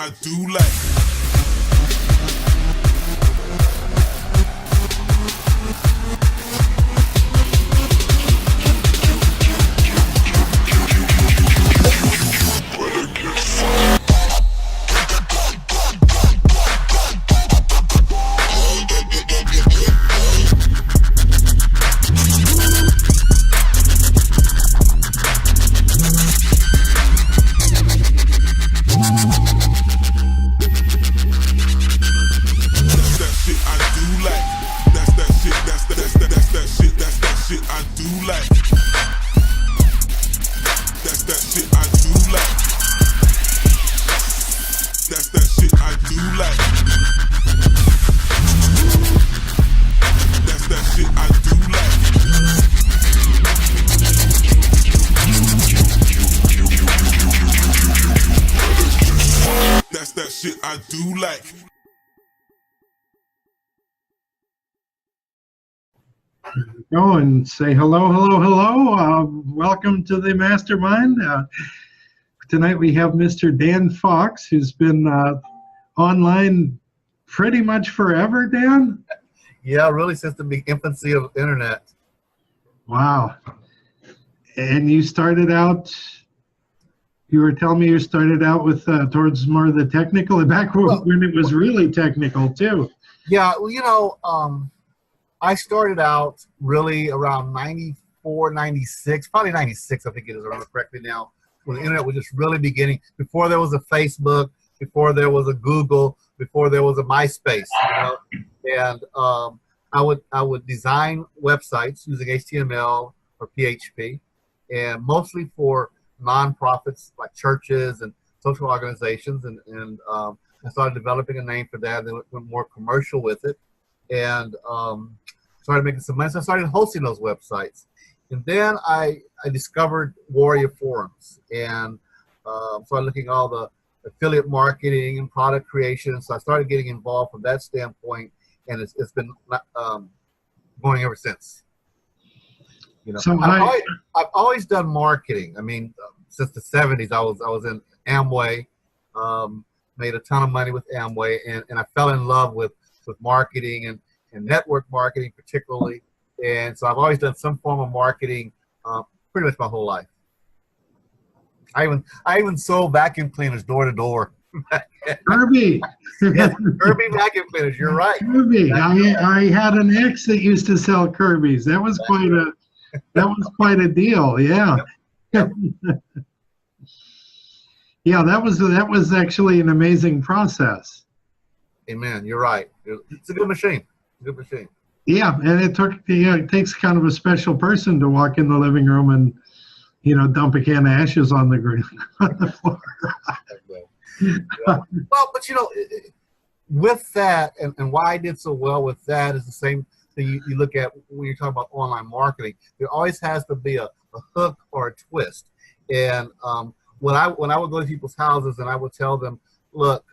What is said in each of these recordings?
I do like. I do like. Go and say hello, hello, hello. Welcome to the Mastermind. Tonight we have Mr. Dan Fox, who's been online pretty much forever, Dan? Yeah, really since the infancy of internet. Wow. And you started out, you were telling me you started out with towards more of the technical, back when it was really technical too. Yeah, well, you know, I started out really around 94, 96, probably 96, I think it is, around correctly now, when the internet was just really beginning, before there was a Facebook, before there was a Google, before there was a MySpace, you know? And I would design websites using HTML or PHP, and mostly for nonprofits like churches and social organizations, and I started developing a name for that, then went more commercial with it, and started making some money. So I started hosting those websites, and then I discovered Warrior Forums, and started looking at all the affiliate marketing and product creation. So I started getting involved from that standpoint, and it's been going ever since. You know, so I've always done marketing. I mean, since the 70s, I was in Amway, made a ton of money with Amway, and I fell in love with marketing and network marketing particularly. And so I've always done some form of marketing pretty much my whole life. I even sold vacuum cleaners door to door. Kirby. Yes, Kirby vacuum cleaners. You're right. Kirby. I had an ex that used to sell Kirby's. That was quite a deal. Yeah. Yep. Yeah, that was actually an amazing process. Amen. You're right. It's a good machine. Good machine. Yeah, and it takes kind of a special person to walk in the living room and, you know, dump a can of ashes on the ground on the floor. Yeah. Well, but you know, with that, and why I did so well with that is the same thing you look at when you're talking about online marketing. There always has to be a hook or a twist. And when I would go to people's houses and I would tell them, look,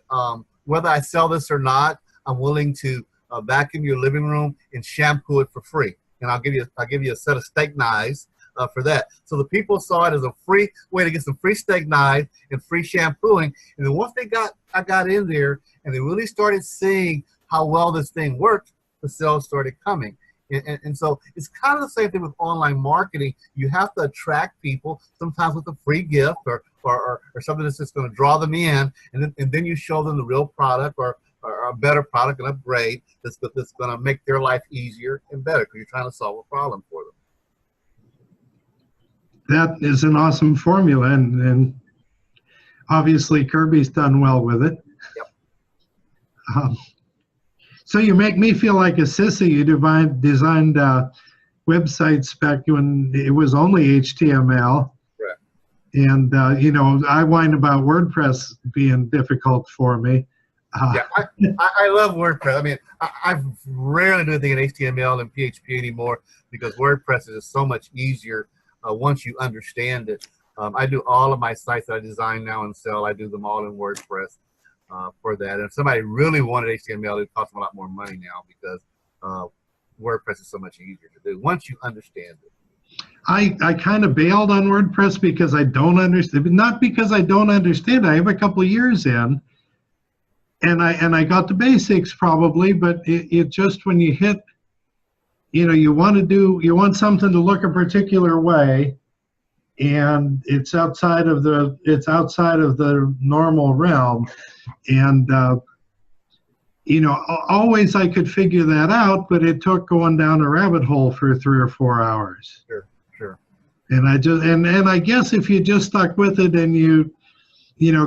whether I sell this or not, I'm willing to vacuum your living room and shampoo it for free, and I'll give you a set of steak knives for that. So the people saw it as a free way to get some free steak knives and free shampooing. And then once I got in there and they really started seeing how well this thing worked, the sales started coming. And so it's kind of the same thing with online marketing. You have to attract people sometimes with a free gift or something that's just going to draw them in, and then you show them the real product or a better product, an upgrade that's going to make their life easier and better because you're trying to solve a problem for them. That is an awesome formula, and obviously Kirby's done well with it. Yep. So you make me feel like a sissy. You designed websites back when it was only HTML. Correct. And, you know, I whine about WordPress being difficult for me. Yeah, I love WordPress. I mean, I rarely do anything in HTML and PHP anymore because WordPress is just so much easier once you understand it. I do all of my sites that I design now and sell. I do them all in WordPress for that. And if somebody really wanted HTML, it costs them a lot more money now because WordPress is so much easier to do once you understand it. I kind of bailed on WordPress because I don't understand. Not because I don't understand. I have a couple of years in, I got the basics probably, but it just, when you hit, you want something to look a particular way, and it's outside of the normal realm, and always I could figure that out, but it took going down a rabbit hole for 3 or 4 hours. Sure. And I guess if you just stuck with it and you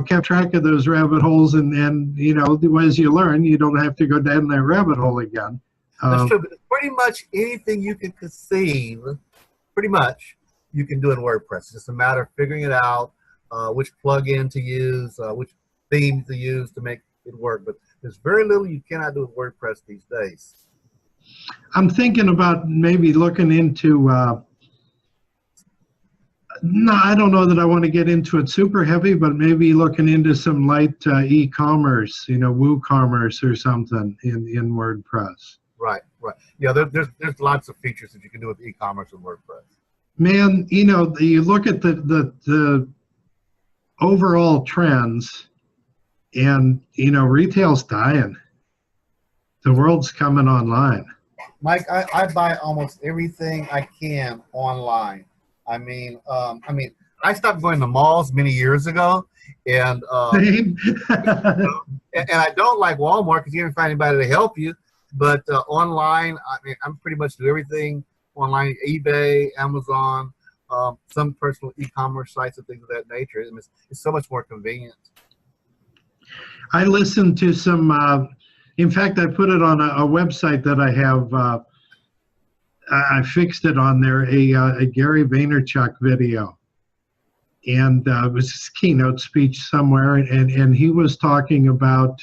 kept track of those rabbit holes, and as you learn, you don't have to go down that rabbit hole again. That's true. But pretty much anything you can conceive, pretty much you can do in WordPress. It's just a matter of figuring it out, which plugin to use, which theme to use to make it work. But there's very little you cannot do with WordPress these days. I'm thinking about maybe looking into. No, I don't know that I want to get into it super heavy, but maybe looking into some light e-commerce, WooCommerce or something in WordPress. Right. Yeah, there's lots of features that you can do with e-commerce and WordPress. Man, you look at the overall trends, and retail's dying. The world's coming online. Mike, I buy almost everything I can online. I mean, I stopped going to malls many years ago, and and I don't like Walmart because you don't find anybody to help you. But online, I'm pretty much do everything online: eBay, Amazon, some personal e-commerce sites and things of that nature. It's so much more convenient. I listened to some. In fact, I put it on a website that I have. I fixed it on there, a Gary Vaynerchuk video, and it was his keynote speech somewhere, and he was talking about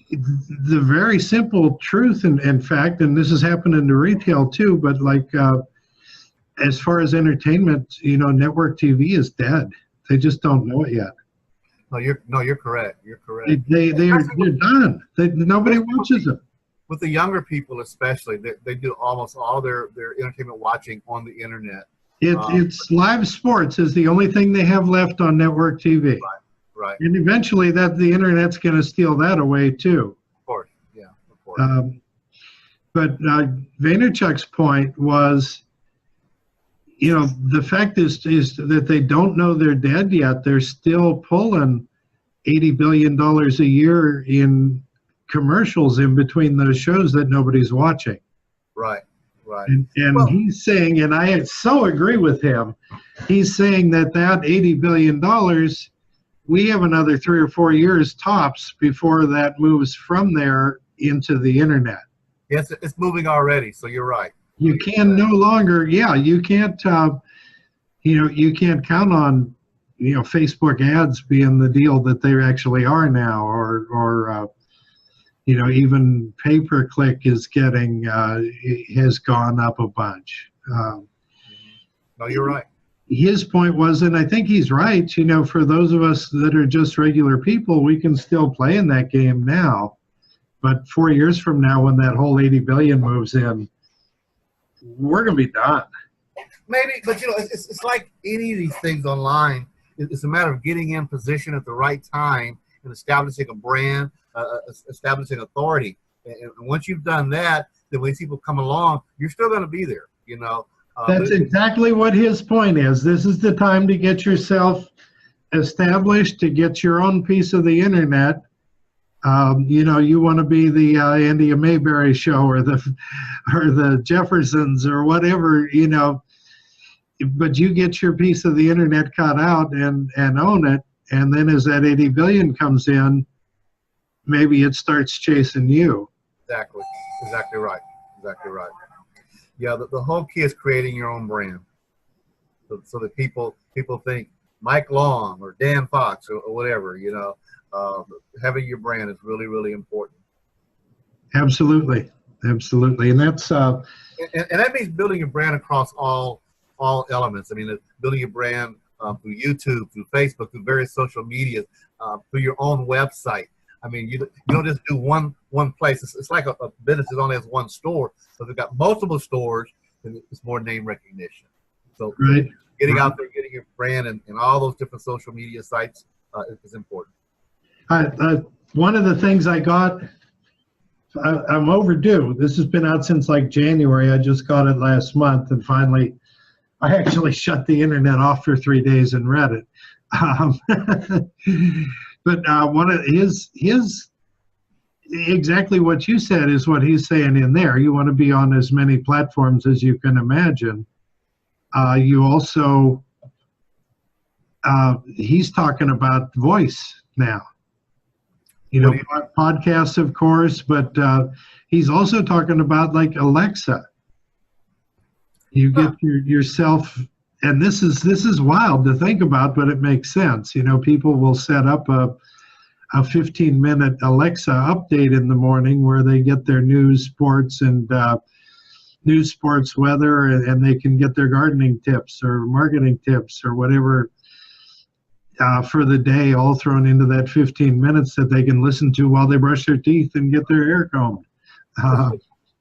the very simple truth, in fact, and this is happening to retail too, but like as far as entertainment, network TV is dead. They just don't know it yet. No, you're correct. You're correct. They're done. Nobody watches it. With the younger people especially, they do almost all their entertainment watching on the internet. It's live sports is the only thing they have left on network TV. Right. And eventually the internet's going to steal that away too. Of course, yeah, of course. But Vaynerchuk's point was, the fact is that they don't know they're dead yet. They're still pulling $80 billion a year in commercials in between those shows that nobody's watching. Right. And he's saying, and I so agree with him, he's saying that $80 billion, we have another 3 or 4 years tops before that moves from there into the internet. Yes, it's moving already, so you're right. You can no longer, you can't, you can't count on, Facebook ads being the deal that they actually are now, or even pay-per-click is getting, has gone up a bunch. No, you're right. His point was, and I think he's right, for those of us that are just regular people, we can still play in that game now. But 4 years from now, when that whole 80 billion moves in, we're going to be done. Maybe, but it's like any of these things online. It's a matter of getting in position at the right time and establishing a brand, establishing authority. And once you've done that, then when people come along, you're still going to be there. That's exactly what his point is. This is the time to get yourself established, to get your own piece of the internet. You want to be the Andy Mayberry show or the Jeffersons or whatever, but you get your piece of the internet cut out and own it. And then as that 80 billion comes in, maybe it starts chasing you. Exactly right. Yeah, the whole key is creating your own brand, so that people think Mike Long or Dan Fox or whatever. Having your brand is really, really important. Absolutely, and that's and that means building your brand across all elements. I mean, building your brand through YouTube, through Facebook, through various social media, through your own website. I mean, you don't just do one place. It's like a business that only has one store. So if they've got multiple stores, then it's more name recognition. So getting out there, getting your brand and all those different social media sites is important. One of the things I got, I'm overdue. This has been out since like January. I just got it last month, and finally, I actually shut the internet off for 3 days and read it. But one of his exactly what you said is what he's saying in there. You want to be on as many platforms as you can imagine. You also, he's talking about voice now. Podcasts, of course, but he's also talking about like Alexa. You get yourself, and this is wild to think about, but it makes sense. People will set up a 15-minute Alexa update in the morning where they get their news, sports, and weather, and they can get their gardening tips or marketing tips or whatever for the day, all thrown into that 15 minutes that they can listen to while they brush their teeth and get their hair combed.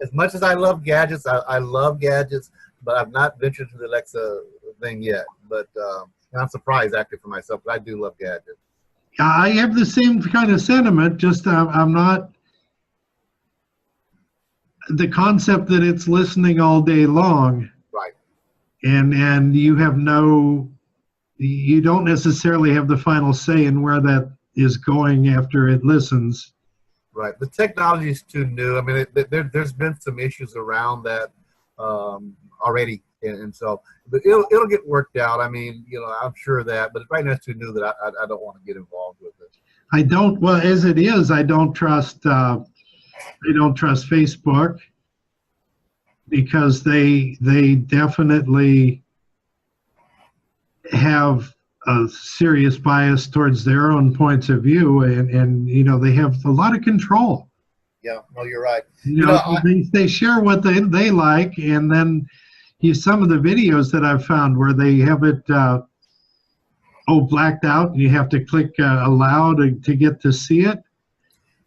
As much as I love gadgets, I love gadgets, but I've not ventured to the Alexa thing yet. But I'm surprised, actually, for myself, but I do love gadgets. I have the same kind of sentiment, just I'm not, the concept that it's listening all day long. Right. And you don't necessarily have the final say in where that is going after it listens. Right. The technology is too new. I mean, there's been some issues around that already. And so, but it'll get worked out. I mean, I'm sure of that, but right now it's too new that I don't want to get involved with it. I don't, well, as it is, I don't trust Facebook because they definitely have a serious bias towards their own points of view, and they have a lot of control. Yeah, no, you're right. They share what they like, and then some of the videos that I've found where they have it blacked out, and you have to click allow to get to see it.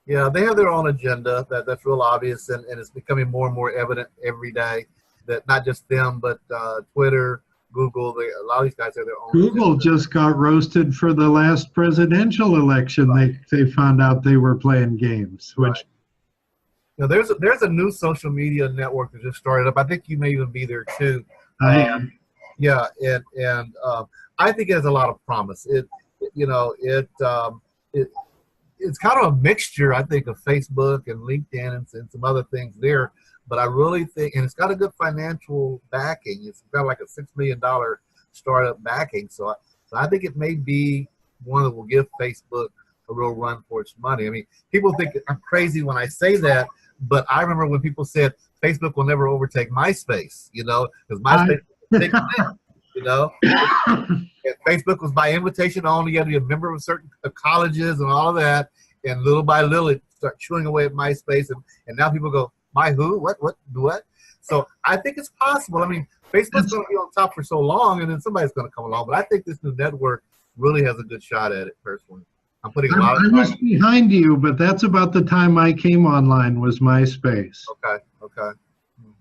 Yeah, they have their own agenda that's real obvious, and it's becoming more and more evident every day that not just them, but Twitter, Google, a lot of these guys have their own. Google agenda. just got roasted for the last presidential election. Right. They found out they were playing games, which. Right. There's a new social media network that just started up. I think you may even be there too. I am. Yeah, and I think it has a lot of promise. It's kind of a mixture, I think, of Facebook and LinkedIn and some other things there. But I really think, and it's got a good financial backing. It's got like a $6 million startup backing. So I think it may be one that will give Facebook a real run for its money. I mean, people think I'm crazy when I say that, but I remember when people said Facebook will never overtake MySpace, because MySpace was taking and Facebook was by invitation only. You had to be a member of certain colleges and all of that. And little by little, it started chewing away at MySpace. And now people go, my who? What? So I think it's possible. I mean, Facebook's going to be on top for so long, and then somebody's going to come along. But I think this new network really has a good shot at it, personally. I'm putting a lot of time. I was behind you, but that's about the time I came online was MySpace. Okay.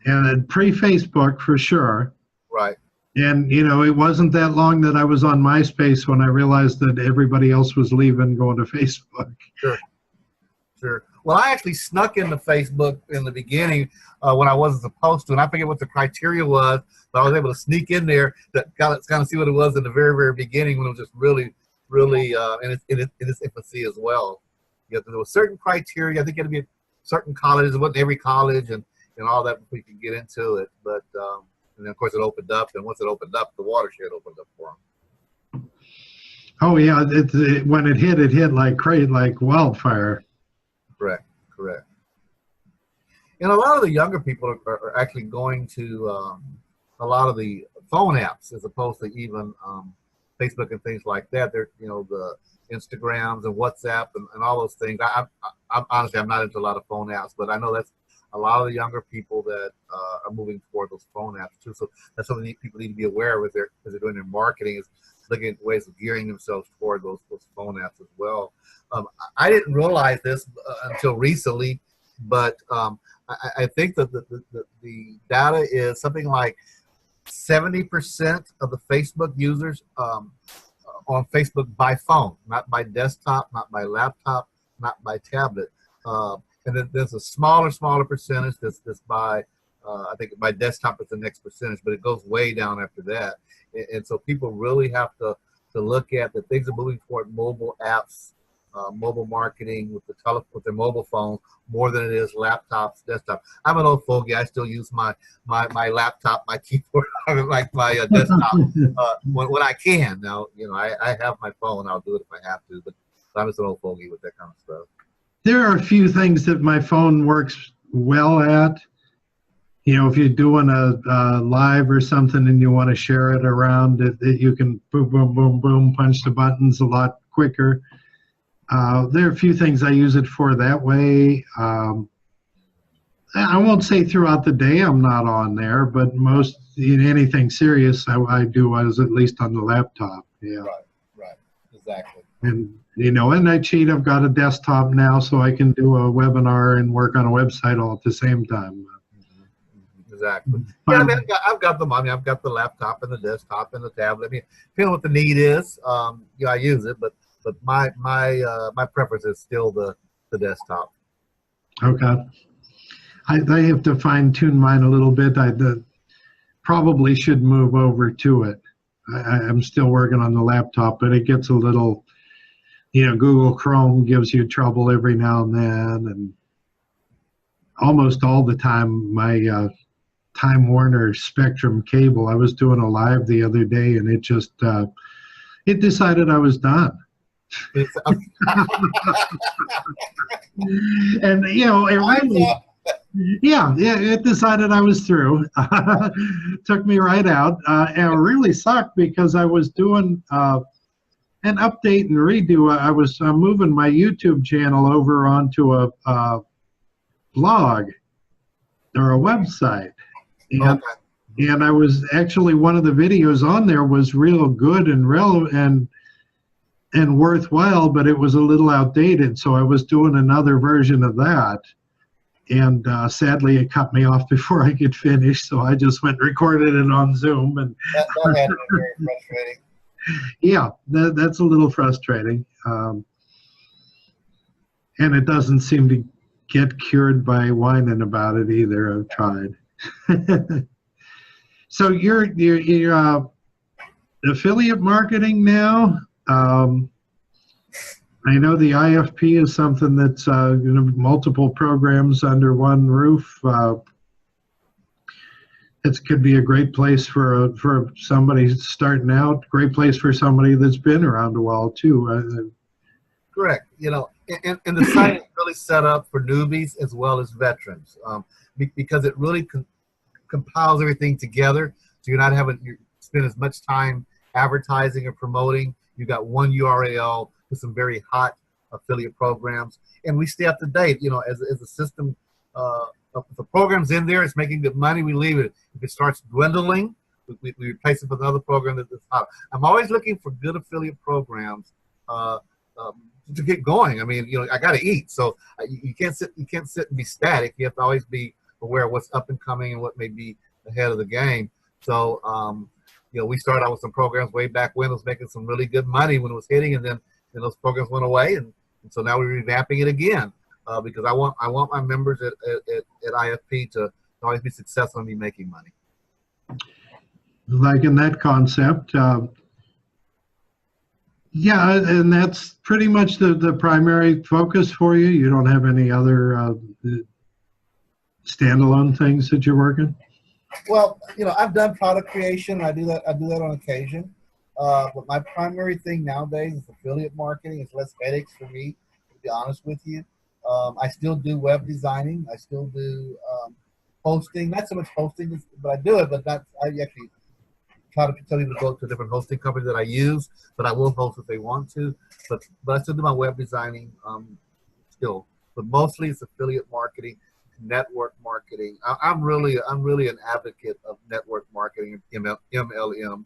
And pre-Facebook for sure. Right. And, it wasn't that long that I was on MySpace when I realized that everybody else was leaving, going to Facebook. Sure. Well, I actually snuck into Facebook in the beginning when I wasn't supposed to, and I forget what the criteria was, but I was able to sneak in there to kind of see what it was in the very, very beginning when it was just really in its infancy as well. There was certain criteria. I think it had to be certain colleges. It wasn't every college and all that before you could get into it. But and then of course it opened up, and once it opened up, the watershed opened up for them. Oh yeah, when it hit like wildfire. Correct. And a lot of the younger people are actually going to a lot of the phone apps as opposed to even Facebook and things like that. They're the Instagrams and WhatsApp and all those things. I'm honestly, I'm not into a lot of phone apps, but I know that's a lot of the younger people that are moving toward those phone apps too. So that's something people need to be aware of as they're doing their marketing, is looking at ways of gearing themselves toward those phone apps as well. I didn't realize this until recently, but I think that the data is something like 70% of the Facebook users on Facebook by phone, not by desktop, not by laptop, not by tablet. And then there's a smaller percentage that's by, I think by desktop is the next percentage, but it goes way down after that. And so people really have to look at that things are moving toward mobile apps, mobile marketing with their mobile phone more than it is laptops, desktop. I'm an old fogey. I still use my laptop, my keyboard, like my desktop when I can. Now, I have my phone. I'll do it if I have to, but I'm just an old fogey with that kind of stuff. There are a few things that my phone works well at. If you're doing a live or something and you want to share it around, you can boom, boom, boom, boom, punch the buttons a lot quicker. There are a few things I use it for that way. I won't say throughout the day I'm not on there, but most in anything serious I do is at least on the laptop. Yeah. Right, exactly. And and I cheat. I've got a desktop now, so I can do a webinar and work on a website all at the same time. Exactly. Yeah, I mean, I've got them. I mean, I've got the laptop and the desktop and the tablet. I mean, depending on what the need is, I use it, but my preference is still the desktop. Okay. I have to fine tune mine a little bit. I probably should move over to it. I'm still working on the laptop, but it gets a little, Google Chrome gives you trouble every now and then, and almost all the time my Time Warner Spectrum cable, I was doing a live the other day, and it just it decided I was done. And it really, it decided I was through. Took me right out, and it really sucked because I was doing an update and redo. I was moving my YouTube channel over onto a blog or a website, and I was actually, one of the videos on there was real good and relevant and worthwhile, but it was a little outdated, so I was doing another version of that. And sadly, it cut me off before I could finish, so I just went and recorded it on Zoom. And that had to be very frustrating. Yeah, that's a little frustrating. And it doesn't seem to get cured by whining about it either. I've tried. So you're affiliate marketing now. I know the IFP is something that's multiple programs under one roof. It could be a great place for somebody starting out. Great place for somebody that's been around a while too. Correct. And the site is really set up for newbies as well as veterans, because it really compiles everything together. So you're not having to spend as much time advertising or promoting. You got one URL with some very hot affiliate programs, and we stay up to date. As a system, if the program's in there, it's making good money, we leave it. If it starts dwindling, we replace it with another program that's hot. I'm always looking for good affiliate programs to get going. I mean, I got to eat, so you can't sit and be static. You have to always be aware of what's up and coming and what may be ahead of the game. So, we started out with some programs way back when. It was making some really good money when it was hitting, and then those programs went away, and so now we're revamping it again because I want my members at IFP to always be successful and be making money. Like in that concept, yeah, and that's pretty much the primary focus for you. You don't have any other standalone things that you're working? Well, I've done product creation. I do that on occasion. But my primary thing nowadays is affiliate marketing. It's less headaches for me, to be honest with you. I still do web designing. I still do hosting. Not so much hosting, but I do it. But I actually try to tell you to go to a different hosting company that I use. But I will host if they want to. But I still do my web designing still. But mostly it's affiliate marketing, network marketing. I'm really an advocate of network marketing, MLM.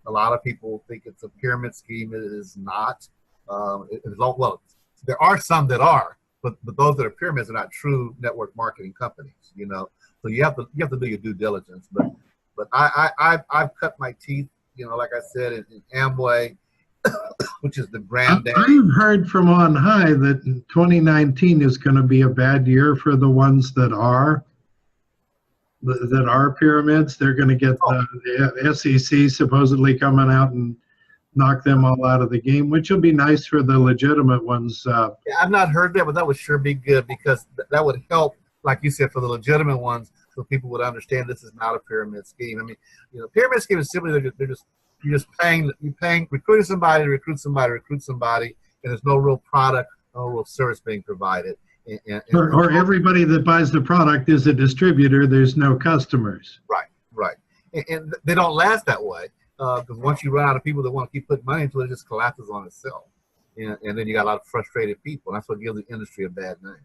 A lot of people think it's a pyramid scheme. It is not. Well, there are some that are, but those that are pyramids are not true network marketing companies. So you have to do your due diligence. But I've cut my teeth like I said, in Amway, which is the granddad. I've heard from on high that 2019 is going to be a bad year for the ones that are pyramids. They're going to get the SEC supposedly coming out and knock them all out of the game, which will be nice for the legitimate ones. Yeah, I've not heard that, but that would sure be good, because that would help, like you said, for the legitimate ones, so people would understand this is not a pyramid scheme. I mean, pyramid scheme is simply you're just recruiting somebody to recruit somebody, and there's no real product, no real service being provided. Or everybody that buys the product is a distributor. There's no customers. Right. And they don't last that way, because once you run out of people that want to keep putting money into it, it just collapses on itself. And then you got a lot of frustrated people. And that's what gives the industry a bad name.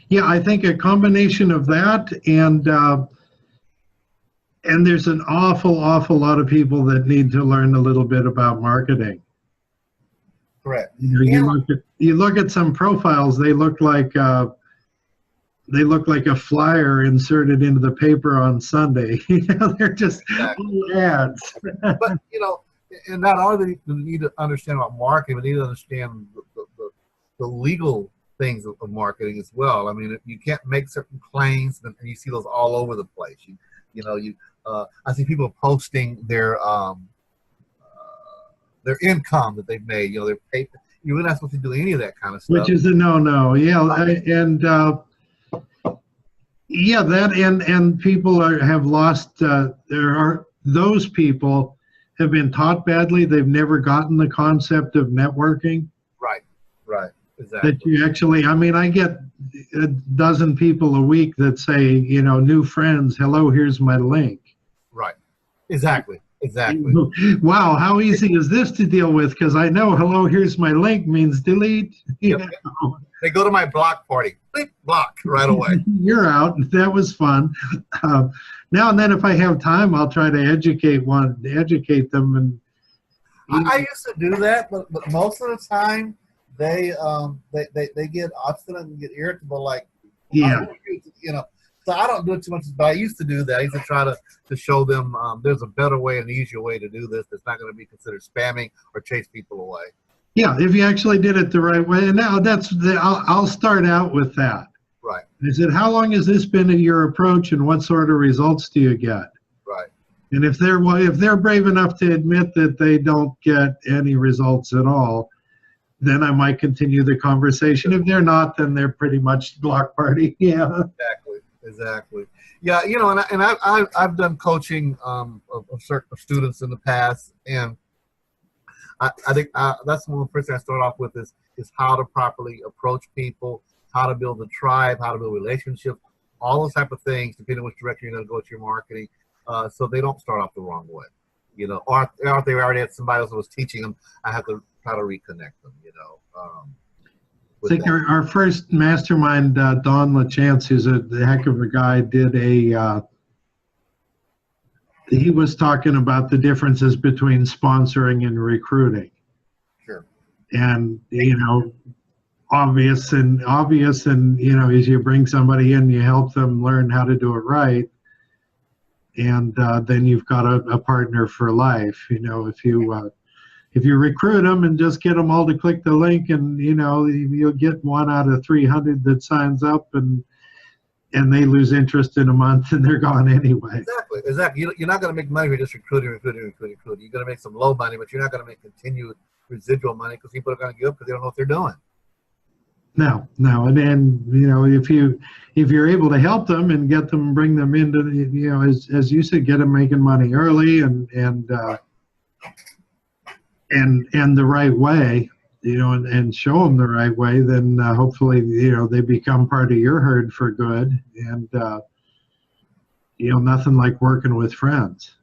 Yeah, I think a combination of that and there's an awful lot of people that need to learn a little bit about marketing. Correct. You look at some profiles, they look like a flyer inserted into the paper on Sunday. They're just little ads. But and not only do we need to understand about marketing, we need to understand the legal things of marketing as well. I mean, you can't make certain claims, and you see those all over the place. I see people posting their income that they've made. Their pay. You're not supposed to do any of that kind of stuff. Which is a no-no. Yeah, and people have lost. Those people have been taught badly. They've never gotten the concept of networking. Right. Exactly. That you actually, I get a dozen people a week that say, new friends, hello, here's my link. Right. Exactly. Wow, how easy is this to deal with? Because I know hello, here's my link means delete. They go to my block party. Block right away. You're out. That was fun. Now and then, if I have time, I'll try to educate them. And I used to do that, but most of the time, they get obstinate and get irritable. Like, So I don't do it too much, but I used to do that. I used to try to show them there's a better way, an easier way to do this that's not going to be considered spamming or chase people away. Yeah, if you actually did it the right way. And now I'll start out with that. Right. I said, how long has this been your approach, and what sort of results do you get? Right. And if they're brave enough to admit that they don't get any results at all, then I might continue the conversation. If they're not, then they're pretty much block party. Yeah. Exactly. Yeah, and I've done coaching of certain students in the past, and I think that's one of the first things I start off with is how to properly approach people, how to build a tribe, how to build relationships, all those type of things, depending on which direction you're going to go with your marketing, so they don't start off the wrong way. Or if they already had somebody else that was teaching them, I have to try to reconnect them. I think our first mastermind, Don LaChance, who's a heck of a guy, he was talking about the differences between sponsoring and recruiting. Sure. And, obvious, and as you bring somebody in, you help them learn how to do it right. And then you've got a partner for life. If you recruit them and just get them all to click the link, and you'll get 1 out of 300 that signs up, and they lose interest in a month and they're gone anyway. Exactly. You're not going to make money if you're just recruiting. You're going to make some low money, but you're not going to make continued residual money, because people are going to give up because they don't know what they're doing. No, and then if you're able to help them and get them, bring them into as you said, get them making money early and the right way, and show them the right way, then hopefully, they become part of your herd for good. And, nothing like working with friends.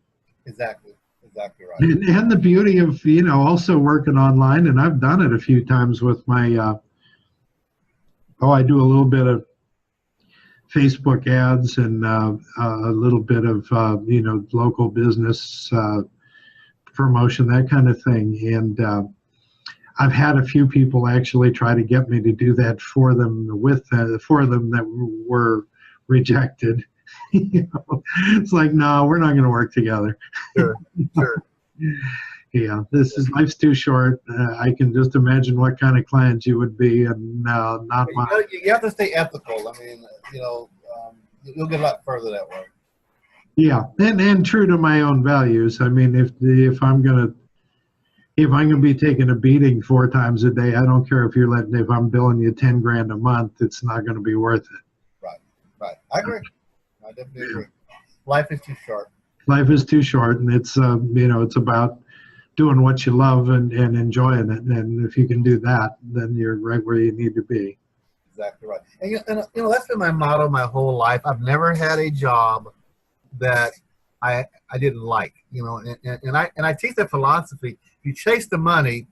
Exactly right. And the beauty of, also working online, and I've done it a few times with my, I do a little bit of Facebook ads and a little bit of, local business promotion, that kind of thing. And I've had a few people actually try to get me to do that for them that were rejected. It's like, no, we're not going to work together. Sure. Yeah, life's too short. I can just imagine what kind of client you would be, and not mine. You have to stay ethical. I mean, you'll get a lot further that way. Yeah, and true to my own values. I mean, if I'm gonna be taking a beating 4 times a day, I don't care if I'm billing you 10 grand a month, it's not going to be worth it. Right. I agree. I definitely agree. Life is too short. Life is too short, and it's it's about doing what you love and enjoying it. And if you can do that, then you're right where you need to be. Exactly right. And that's been my motto my whole life. I've never had a job that I didn't like. And I teach that philosophy. If you chase the money,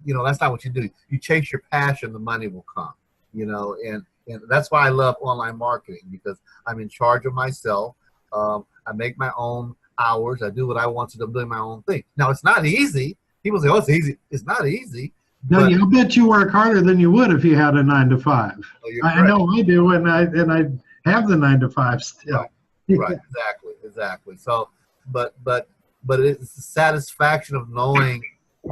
that's not what you do. You chase your passion, the money will come. And that's why I love online marketing, because I'm in charge of myself. I make my own hours. I do what I want to do. I'm doing my own thing. Now, it's not easy. People say, "Oh, it's easy." It's not easy. No, I bet you work harder than you would if you had a 9 to 5. Oh, I know I do, and I have the 9 to 5 still. Right. Exactly. So, but it's the satisfaction of knowing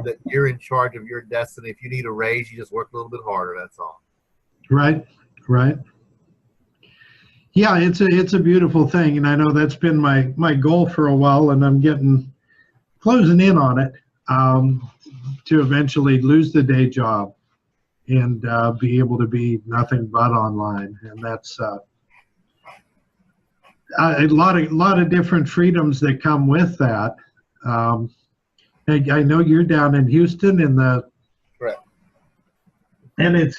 that you're in charge of your destiny. If you need a raise, you just work a little bit harder. That's all. Right. Yeah, it's a beautiful thing, and I know that's been my goal for a while, and I'm closing in on it, to eventually lose the day job and be able to be nothing but online, and that's a lot of different freedoms that come with that. I know you're down in Houston, Correct. And it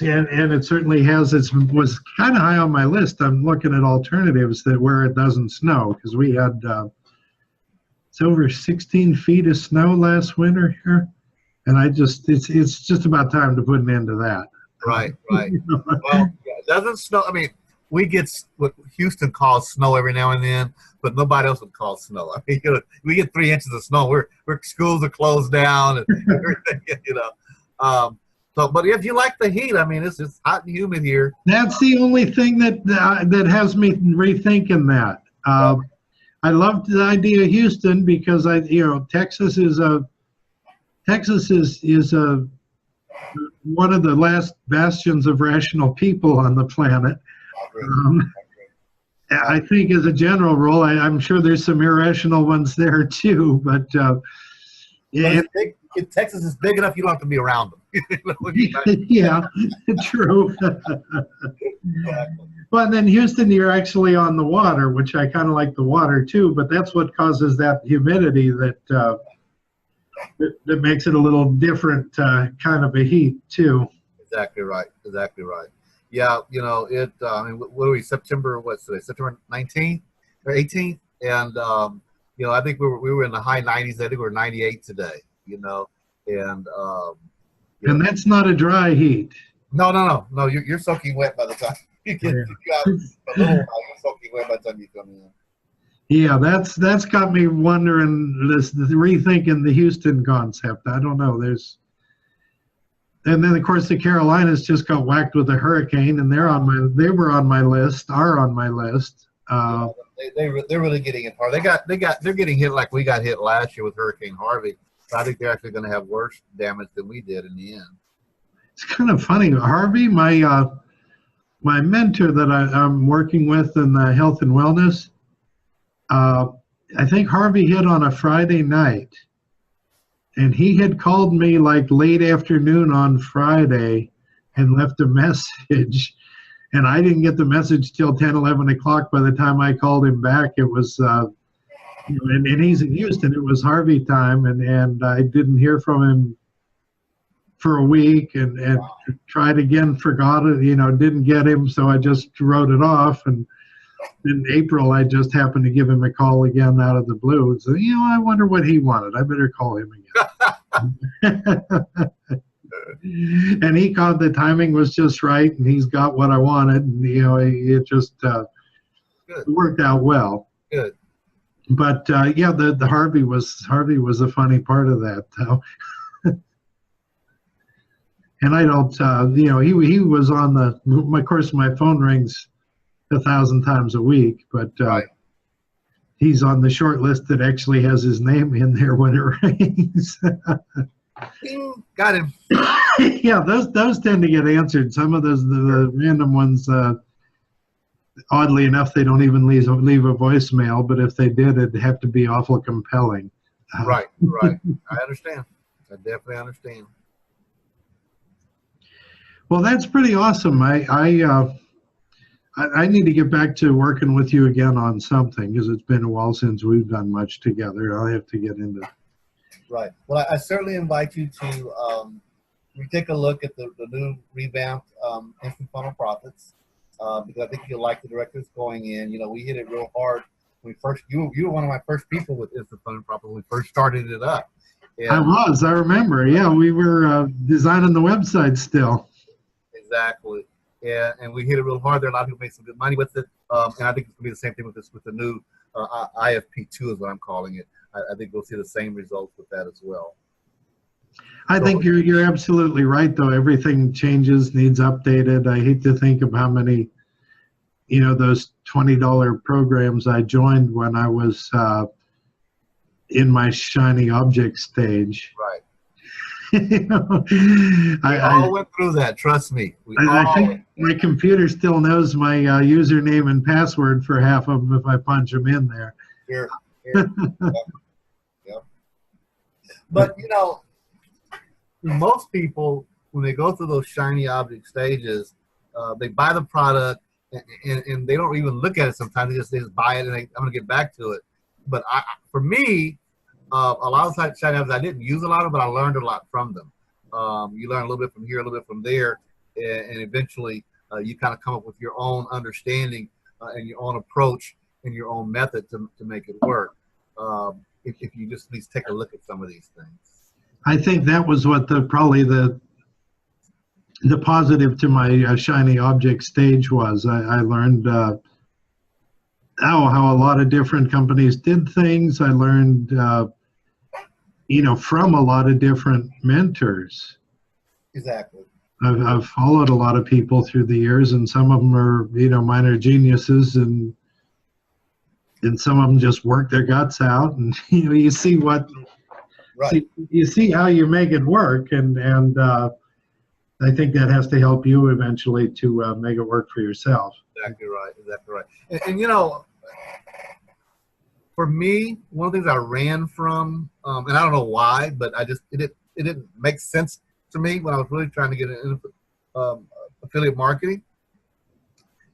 certainly was kind of high on my list. I'm looking at alternatives where it doesn't snow, because we had it's over 16 feet of snow last winter here, and it's just about time to put an end to that. Right. Well, it doesn't snow. I mean, we get what Houston calls snow every now and then, but nobody else would call snow. I mean, we get 3 inches of snow. We're schools are closed down and everything. But if you like the heat, I mean, it's hot and humid here. That's the only thing that has me rethinking that. I love the idea of Houston because Texas is one of the last bastions of rational people on the planet. I think as a general rule, I'm sure there's some irrational ones there too, but Texas is big enough you don't have to be around them. Yeah, true. But then Houston, you're actually on the water, which I kind of like the water too, but that's what causes that humidity that makes it a little different kind of a heat too. Exactly right. Yeah, I mean, what are we, September, what's today? September 19th or 18th? And, I think we were in the high 90s. I think we're 98 today, and that's not a dry heat. No, you're soaking wet by the time you get out a little while, you're soaking wet by the time you come in. Yeah, that's got me wondering, rethinking the Houston concept. I don't know, and then of course the Carolinas just got whacked with a hurricane, and are on my list. They're really getting hit hard. They're getting hit like we got hit last year with Hurricane Harvey. So I think they're actually going to have worse damage than we did in the end. It's kind of funny. Harvey, my mentor that I'm working with in the health and wellness, I think Harvey hit on a Friday night, and he had called me like late afternoon on Friday and left a message. And I didn't get the message till 10, 11 o'clock. By the time I called him back, it was, and he's in Houston. It was Harvey time, and I didn't hear from him for a week, and tried again, forgot it, didn't get him, so I just wrote it off. And in April, I just happened to give him a call again out of the blue. So, I wonder what he wanted. I better call him again. And he called, the timing was just right, and he's got what I wanted, and it just worked out well. Good. But the Harvey was a funny part of that, though. And I don't, he was on of course my phone rings 1,000 times a week, but right. he's on the short list that actually has his name in there when it rings. Ding, got him. Yeah, those tend to get answered. Some of those, the random ones, oddly enough, they don't even leave a voicemail, but if they did, it'd have to be awful compelling. Right, right. I understand. I definitely understand. Well, that's pretty awesome. I need to get back to working with you again on something, because it's been a while since we've done much together. I'll have to get into it. Right. Well, I certainly invite you to take a look at the new revamped Instant Funnel Profits, because I think you'll like the direction it's going in. You know, we hit it real hard. You were one of my first people with Instant Funnel Profits when we first started it up. And I remember. Yeah, we were designing the website still. Exactly. Yeah, and we hit it real hard there. A lot of people made some good money with it. And I think it's going to be the same thing with the new IFP2 is what I'm calling it. I think we'll see the same results with that as well. I think you're absolutely right, though. Everything changes, needs updated. I hate to think of how many, those $20 programs I joined when I was in my shiny object stage. Right. I all went through that. Trust me. I think my computer still knows my username and password for half of them if I punch them in there. Sure. Yep. But most people, when they go through those shiny object stages, they buy the product and they don't even look at it sometimes. They just buy it and I'm going to get back to it. But for me, a lot of shiny objects I didn't use a lot of, but I learned a lot from them. You learn a little bit from here, a little bit from there, and eventually you kind of come up with your own understanding and your own approach and your own method to make it work. If you just at least take a look at some of these things. I think that was what probably the positive to my shiny object stage was. I learned how a lot of different companies did things. I learned from a lot of different mentors. Exactly. I've followed a lot of people through the years, and some of them are minor geniuses, and some of them just work their guts out, and you see what. Right. You see how you make it work, and I think that has to help you eventually to make it work for yourself. Exactly right. Exactly right. And for me, one of the things I ran from, and I don't know why, but it didn't make sense to me when I was really trying to get into affiliate marketing,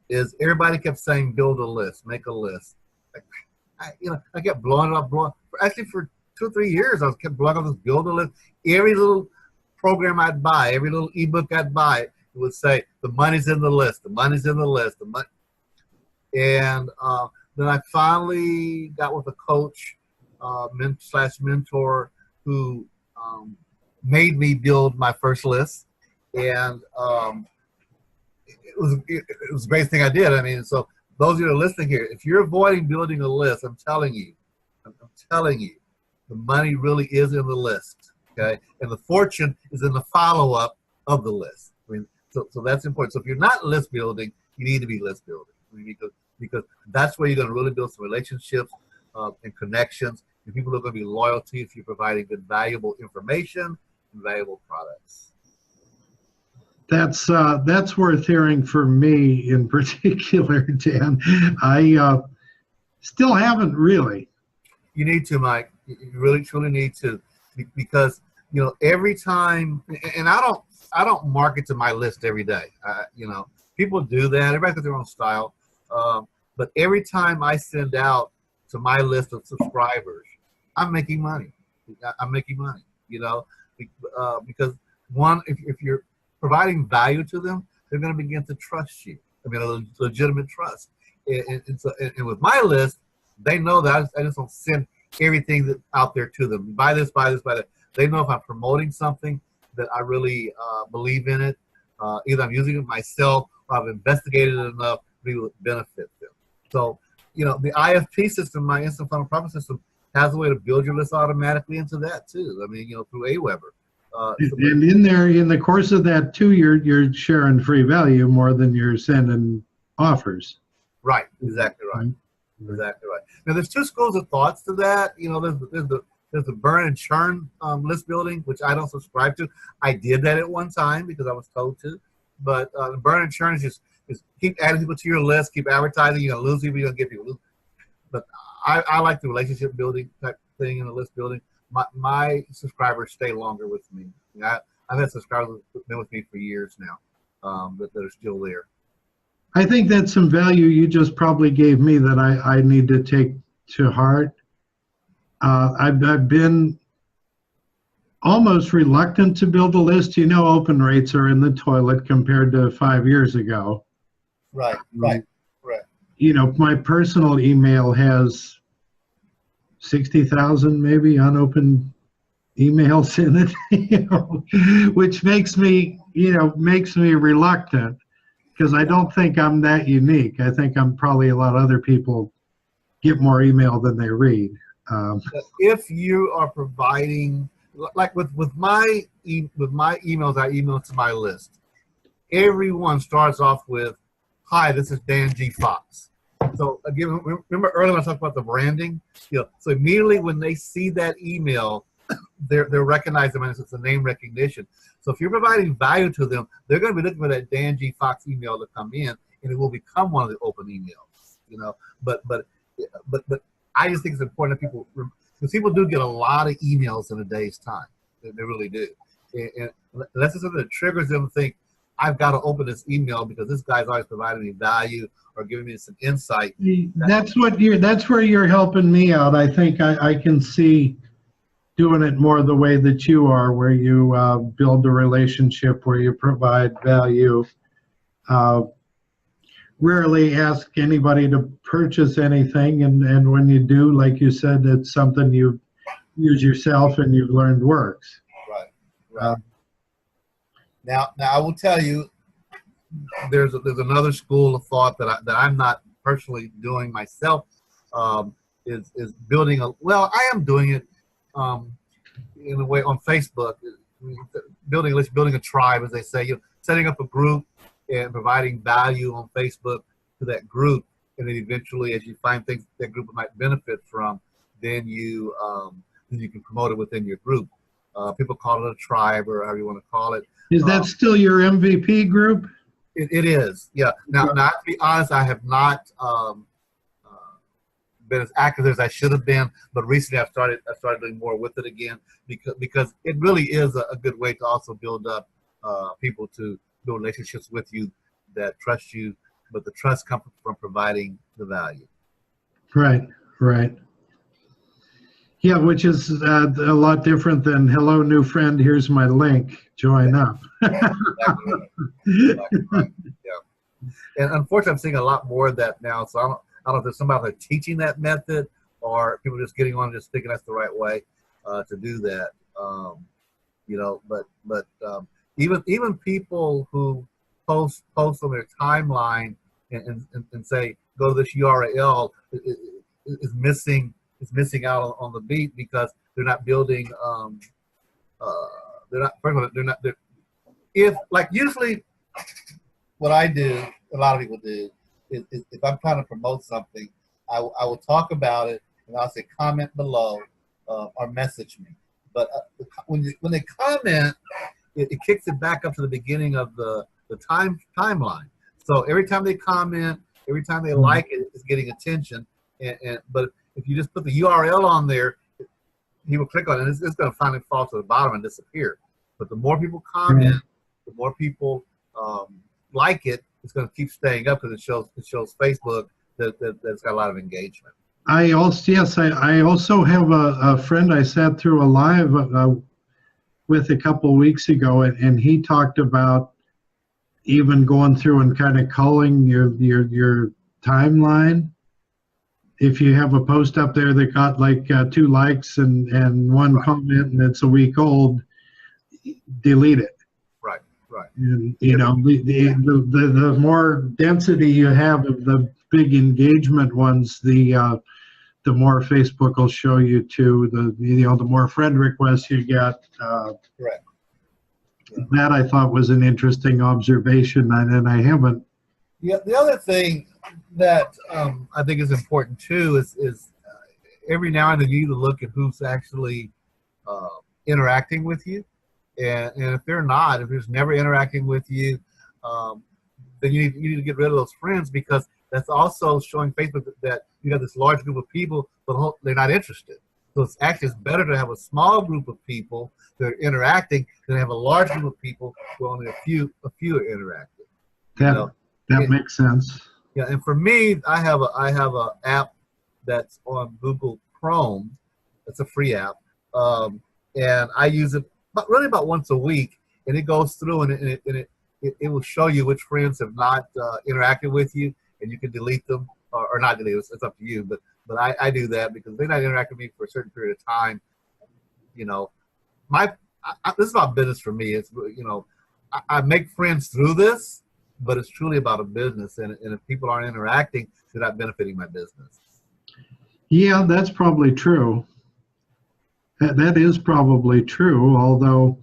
is everybody kept saying build a list, make a list. I kept blowing it up, actually for 2 or 3 years, I kept blowing up this build a list. Every little program I'd buy, every little ebook I'd buy, it would say the money's in the list, the money's in the list, the money. And then I finally got with a coach / mentor who made me build my first list, and it was a great thing I did. I mean, so those of you that are listening here, if you're avoiding building a list, I'm telling you, the money really is in the list, okay? And the fortune is in the follow-up of the list. I mean, so that's important. So if you're not list building, you need to be list building. I mean, because that's where you're going to really build some relationships and connections, and people are going to be loyal to you if you're providing good, valuable information and valuable products. That's worth hearing for me in particular, Dan. I still haven't really. You need to, Mike. You really, truly need to, because every time, and I don't market to my list every day. People do that. Everybody's got their own style. But every time I send out to my list of subscribers, I'm making money. I'm making money. Because one, if you're providing value to them, they're going to begin to trust you. I mean, a legitimate trust. And with my list, they know that I just don't send everything out there to them. Buy this, buy this, buy that. They know if I'm promoting something that I really believe in it, either I'm using it myself or I've investigated it enough to benefit them. So, the IFP system, my Instant Funnel Profit system, has a way to build your list automatically into that too. I mean, through Aweber. And in there, in the course of that too, you're sharing free value more than you're sending offers. Right, exactly right. Exactly right. Now, there's two schools of thoughts to that. You know, there's the burn and churn list building, which I don't subscribe to. I did that at one time because I was told to. But the burn and churn is just keep adding people to your list, keep advertising. You're gonna lose people, you're gonna get people. But I like the relationship building type thing in the list building. My subscribers stay longer with me. I've had subscribers who've been with me for years now, that are still there. I think that's some value you just probably gave me that I need to take to heart. I've been almost reluctant to build a list. You know, open rates are in the toilet compared to 5 years ago. Right. You know, my personal email has 60,000 maybe unopened emails in it, you know, which makes me reluctant because I don't think I'm that unique. I think I'm probably a lot of other people get more email than they read. If you are providing, like with my emails, I email to my list. Everyone starts off with, "Hi, this is Dan G. Fox." So again, remember earlier when I talked about the branding? You know, so immediately when they see that email, they're recognizing it. It's a name recognition. So if you're providing value to them, they're going to be looking for that Dan G. Fox email to come in, and it will become one of the open emails. You know, but I just think it's important that because people do get a lot of emails in a day's time. They really do. And unless it's something that triggers them to think, I've got to open this email because this guy's always providing me value or giving me some insight. That's where you're helping me out. I think I can see doing it more the way that you are, where you build a relationship, where you provide value. Rarely ask anybody to purchase anything, and when you do, like you said, it's something you use yourself and you've learned works. Right. Now I will tell you, there's another school of thought that I'm not personally doing myself. Is building I am doing it in a way on Facebook, building a tribe, as they say. Setting up a group and providing value on Facebook to that group, and then eventually, as you find things that group might benefit from, then you can promote it within your group. People call it a tribe, or however you want to call it. Is that still your MVP group? It is, yeah. Now, to be honest, I have not been as active as I should have been, but recently I started doing more with it again because it really is a good way to also build up people to build relationships with you that trust you, but the trust comes from providing the value. Right. Yeah, which is a lot different than, "Hello, new friend, here's my link, join up." Exactly right. Yeah. And unfortunately, I'm seeing a lot more of that now, so I don't know if there's somebody out there teaching that method or people just getting on and just thinking that's the right way to do that. But even people who post on their timeline and say, "Go to this URL," is missing out on the beat because they're not building. Usually what I do, a lot of people do, is if I'm trying to promote something, I will talk about it and I'll say comment below or message me. But when they comment, it kicks it back up to the beginning of the timeline. So every time they comment, every time they like it, it's getting attention. But if you just put the URL on there, he will click on it, and it's going to finally fall to the bottom and disappear. But the more people comment, the more people like it, it's going to keep staying up because it shows Facebook that it's got a lot of engagement. I also have a friend I sat through a live with a couple weeks ago, and he talked about even going through and kind of culling your timeline. If you have a post up there that got like 2 likes and 1 comment and it's a week old, delete it. Right. And the more density you have of the big engagement ones, the more Facebook will show you to. The more friend requests you get. Correct. That I thought was an interesting observation, and I haven't. Yeah. The other thing that I think is important too is every now and then you need to look at who's actually interacting with you, and if they're not, if there's never interacting with you, then you need to get rid of those friends, because that's also showing Facebook that you have this large group of people, but they're not interested. So it's better to have a small group of people that are interacting than have a large group of people who only a few are interacting. That makes sense. Yeah, and for me, I have a app that's on Google Chrome. It's a free app, and I use it about once a week, and it goes through and it will show you which friends have not interacted with you, and you can delete them or not delete them. It's up to you, but I do that because they're not interacting with me for a certain period of time. You know, this is about business for me. It's, I make friends through this, but it's truly about a business, and if people aren't interacting, they're not benefiting my business. Yeah, that's probably true. That is probably true, although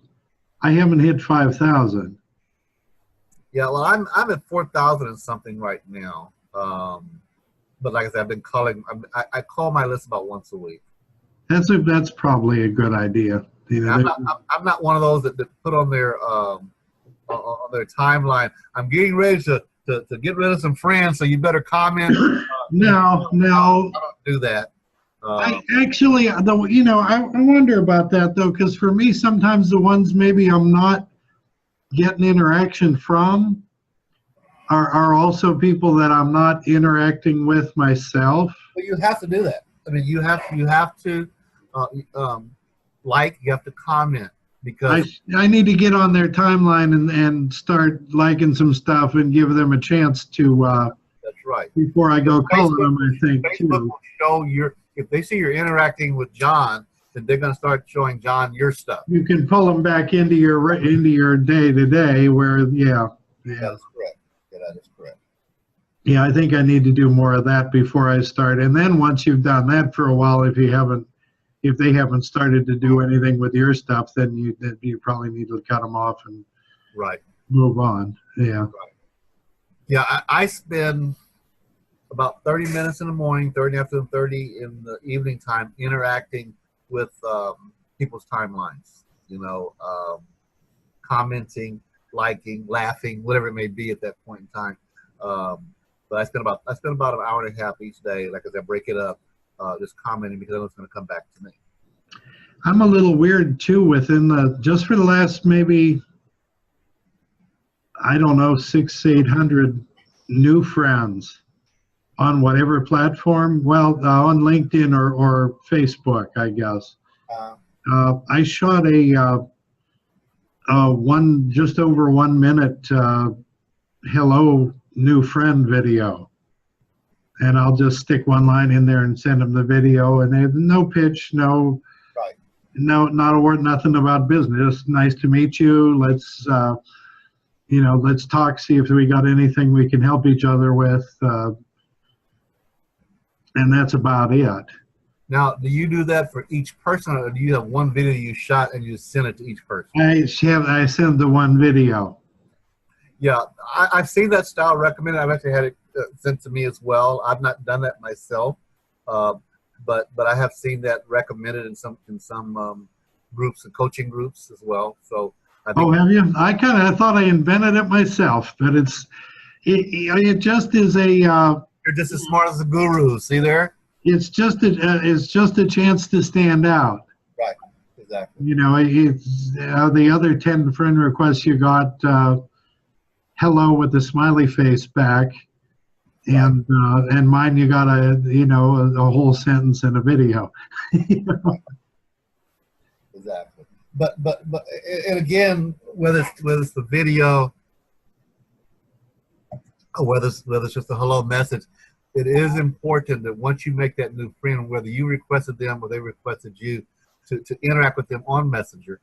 I haven't hit 5,000. Yeah, well, I'm at 4,000 and something right now. But like I said, I've been calling. I call my list about once a week. That's probably a good idea. I'm not one of those that put on their timeline, I'm getting ready to get rid of some friends, so you better comment. No. I don't do that. I wonder about that though, because for me, sometimes the ones maybe I'm not getting interaction from are also people that I'm not interacting with myself. But you have to do that. I mean, you have to like, you have to comment, because I need to get on their timeline and start liking some stuff and give them a chance to. That's right. Before I go calling them, I think Facebook too. will show if they see you're interacting with John, then they're going to start showing John your stuff. You can pull them back into your day to day. Where That is correct. Yeah, that is correct. Yeah, I think I need to do more of that before I start. And then once you've done that for a while, if they haven't started to do anything with your stuff, then you probably need to cut them off and move on. Yeah. Right. Yeah, I spend about 30 minutes in the morning, 30 after 30 in the evening time interacting with people's timelines. Commenting, liking, laughing, whatever it may be at that point in time. But I spend about an hour and a half each day. Like as I break it up, just commenting, because I know it's going to come back to me. I'm a little weird too. Just for the last maybe, I don't know, 600-800 new friends on whatever platform. Well, on LinkedIn or Facebook, I guess. I shot a just over 1 minute hello new friend video, and I'll just stick one line in there and send them the video, and they have no pitch, not a word, nothing about business. Nice to meet you. Let's let's talk, see if we got anything we can help each other with, and that's about it. Now, do you do that for each person, or do you have one video you shot and you send it to each person? I send the one video. Yeah, I've seen that style recommended. I've actually had it sent to me as well. I've not done that myself, but I have seen that recommended in some groups and coaching groups as well. So I think. Oh, have you? I thought I invented it myself, but it just is a. You're just as smart as the guru. See there? It's just a chance to stand out. Right. Exactly. It's the other 10 friend requests you got. Hello with the smiley face back, and mine you got a whole sentence in a video. Exactly. But and again, whether it's the video or whether it's just a hello message, it is important that once you make that new friend, whether you requested them or they requested you, to interact with them on Messenger,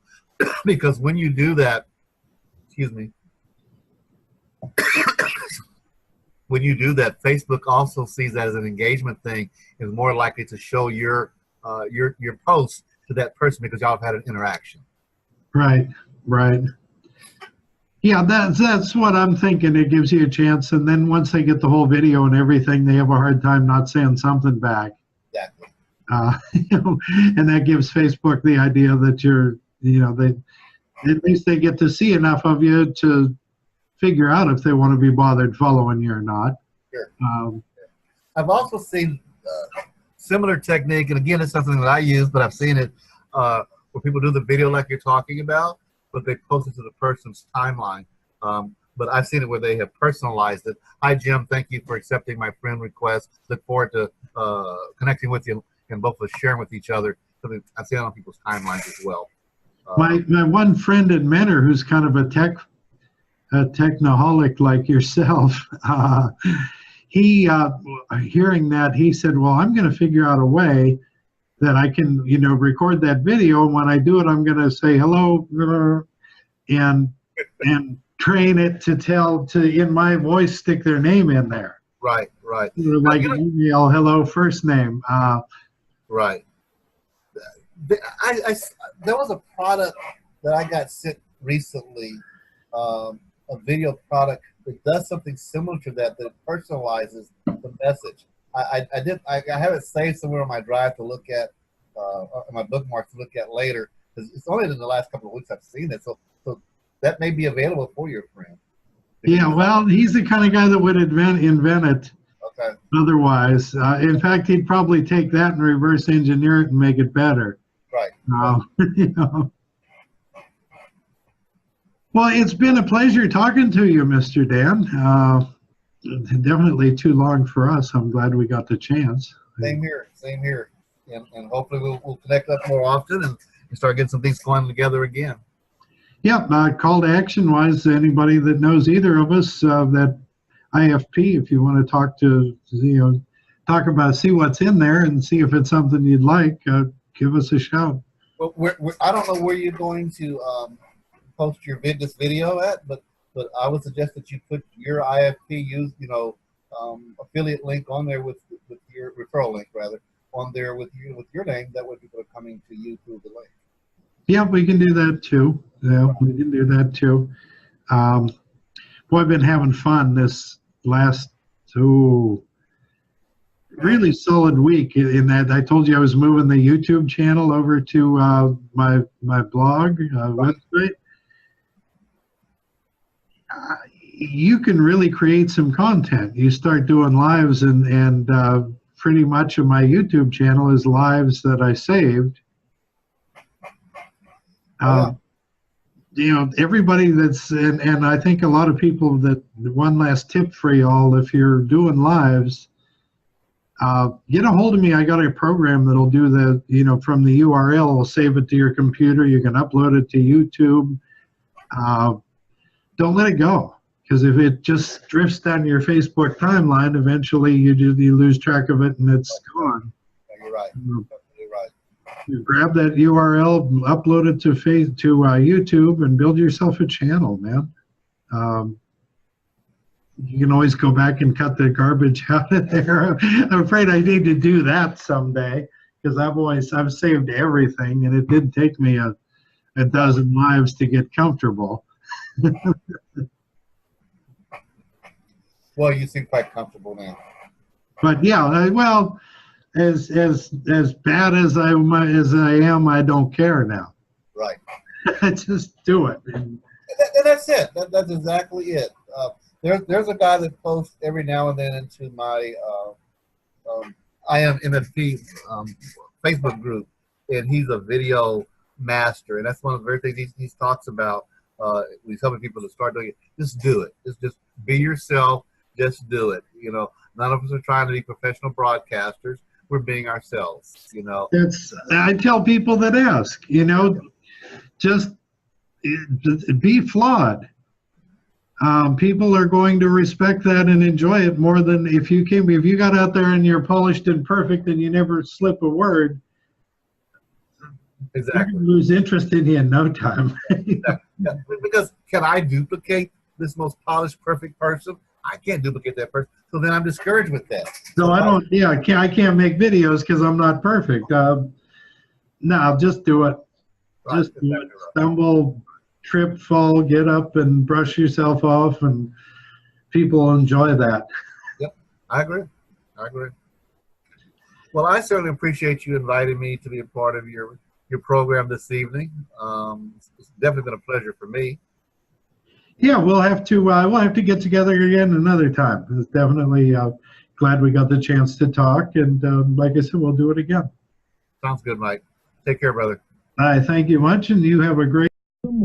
because when you do that, excuse me. When you do that, Facebook also sees that as an engagement thing, is more likely to show your post to that person because y'all have had an interaction. Right. Yeah, that's what I'm thinking. It gives you a chance, and then once they get the whole video and everything, they have a hard time not saying something back. Exactly. And that gives Facebook the idea that you're, they at least they get to see enough of you to figure out if they want to be bothered following you or not. Sure. I've also seen similar technique, and again, it's something that I use, but I've seen it where people do the video like you're talking about, but they post it to the person's timeline. But I've seen it where they have personalized it. Hi, Jim. Thank you for accepting my friend request. Look forward to connecting with you and both of us sharing with each other. So I've seen it on people's timelines as well. My one friend and mentor, who's kind of a technoholic like yourself, he hearing that, he said, well, I'm going to figure out a way that I can, record that video, and when I do it, I'm going to say hello and train it to in my voice stick their name in there. Right. Like an email, hello, first name. Right. There was a product that I got sent recently, a video product that does something similar to that personalizes the message. I have it saved somewhere on my drive to look at, my bookmark to look at later. It's only in the last couple of weeks I've seen it, so that may be available for your friend. Yeah, well, he's the kind of guy that would invent it. Okay. Otherwise, in fact, he'd probably take that and reverse engineer it and make it better. Right. Well, it's been a pleasure talking to you, Mr. Dan. Definitely too long for us. I'm glad we got the chance. Same here. And hopefully we'll connect up more often and start getting some things going together again. Yep. Call to action wise, anybody that knows either of us, that IFP, if you want to talk to, talk about, see what's in there and see if it's something you'd like, give us a shout. Well, I don't know where you're going to post this video at, but I would suggest that you put your IFP affiliate link on there with your referral link on there with your name. That way people are coming to you through the link. Yeah, we can do that too. Yeah, we can do that too. Boy, I've been having fun this last really solid week. In that, I told you I was moving the YouTube channel over to my blog website. You can really create some content. You start doing lives, and pretty much of my YouTube channel is lives that I saved. Everybody that's, and I think a lot of people that, one last tip for y'all, if you're doing lives, get a hold of me. I got a program that'll do the, from the URL, will save it to your computer. You can upload it to YouTube. Don't let it go, because if it just drifts down your Facebook timeline, eventually you lose track of it and it's gone. You're right. You grab that URL, upload it to YouTube, and build yourself a channel, man. You can always go back and cut the garbage out of there. I'm afraid I need to do that someday, because I've saved everything, and it did take me a dozen lives to get comfortable. Well, you seem quite comfortable now. But yeah, well, as bad as I am, I don't care now. Right. I just do it. And that's it. That's exactly it. There's a guy that posts every now and then into my I am MFP Facebook group, and he's a video master, and that's one of the very things he talks about. He's helping people to start doing it. Just do it. Just be yourself. Just do it. None of us are trying to be professional broadcasters. We're being ourselves. I tell people that ask. Just be flawed. People are going to respect that and enjoy it more than if you got out there and you're polished and perfect and you never slip a word. Exactly. They're gonna lose interest in you in no time. Yeah. Because can I duplicate this most polished, perfect person? I can't duplicate that person. So then I'm discouraged with that. So I don't. Yeah, I can't make videos because I'm not perfect. No, just do it. Right. Just do it. Stumble, trip, fall, get up and brush yourself off, and people enjoy that. Yep, I agree. I agree. Well, I certainly appreciate you inviting me to be a part of your program this evening. It's definitely been a pleasure for me. Yeah, we'll have to get together again another time. It's definitely glad we got the chance to talk, and like I said, we'll do it again. Sounds good, Mike. Take care, brother. I thank you much, and you have a great. I'm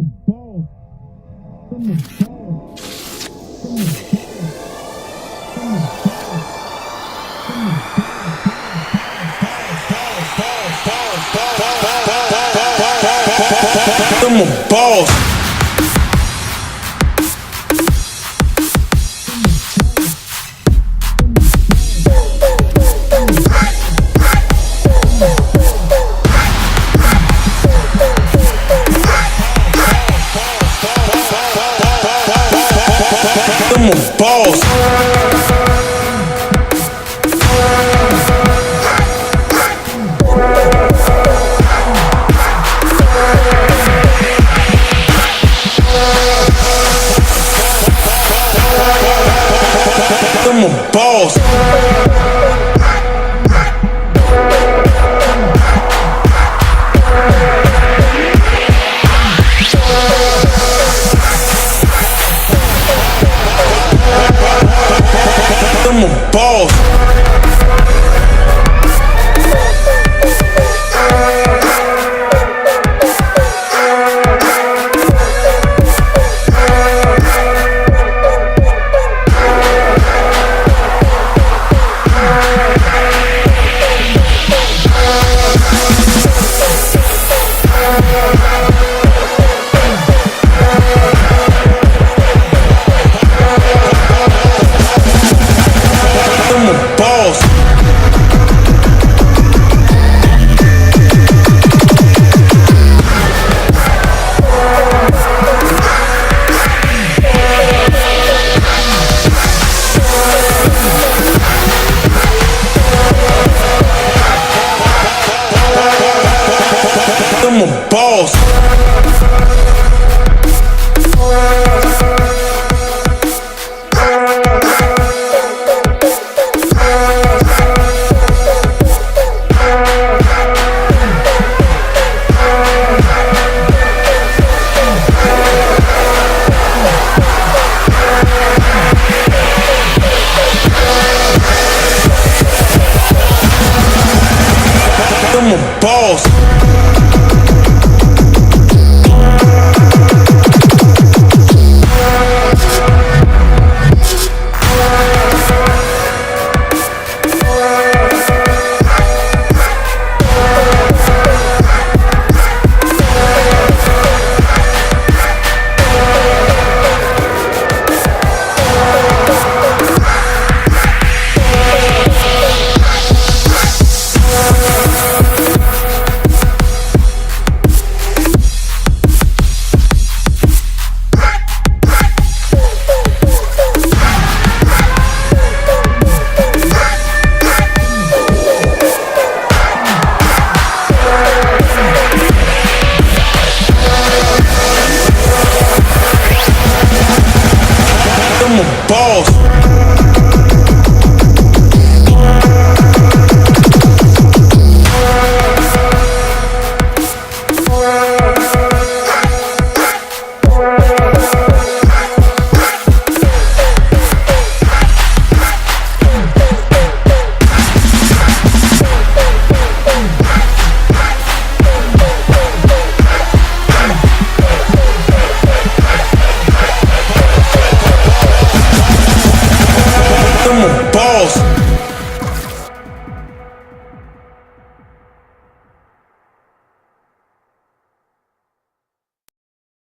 a boss.